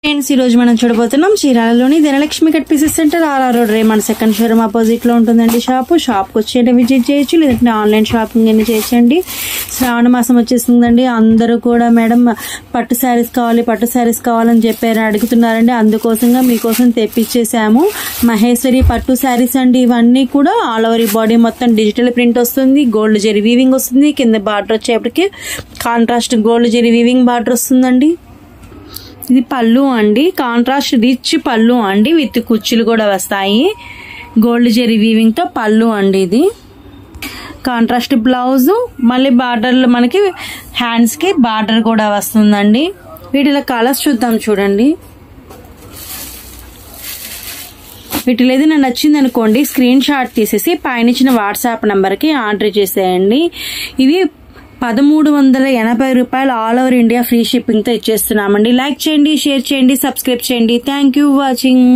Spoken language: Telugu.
ఫ్రెండ్స్ ఈ రోజు మనం చూడబోతున్నాం చీరాలలోని Dhanalakshmi cut pieces centre RR road Raymond second showroom opposite లో ఉంటుందండి షాప్కి వచ్చి విజిట్ చేయొచ్చు, లేదంటే ఆన్లైన్ షాపింగ్ అని చేయొచ్చండి. శ్రావణ మాసం వచ్చేస్తుందండి. అందరూ కూడా మేడం పట్టు శారీస్ కావాలని చెప్పారు అడుగుతున్నారండి. అందుకోసంగా మీకోసం తెప్పించేసాము. మహేశ్వరి పట్టు శారీస్ అండి. ఇవన్నీ కూడా ఆల్ ఓవర్ బాడీ మొత్తం డిజిటల్ ప్రింట్ వస్తుంది, గోల్డ్ జెరీ వీవింగ్ వస్తుంది, కింద బార్డర్ వచ్చేప్పటికి contrast gold zari weaving border వస్తుందండి. ఇది పళ్ళు అండి, కాంట్రాస్ట్ రిచ్ పళ్ళు అండి, విత్ కుచ్చులు కూడా వస్తాయి. గోల్డ్ జెరీ వీవింగ్ తో పళ్ళు అండి. ఇది కాంట్రాస్ట్ బ్లౌజ్, మళ్ళీ బార్డర్లు మనకి హ్యాండ్స్ కి బార్డర్ కూడా వస్తుందండి. వీటిలో కలర్స్ చూద్దాం చూడండి. వీటిలో ఏదైనా నచ్చింది అనుకోండి స్క్రీన్ షాట్ తీసేసి పైన ఇచ్చిన వాట్సాప్ నంబర్ కి ఆర్డర్ చేసేయండి. ఇవి 1380 రూపాయలు all over India free shipping తో ఇచ్చేస్తున్నామండి. లైక్ చేయండి, షేర్ చేయండి, సబ్స్క్రైబ్ చేయండి. Thank you watching.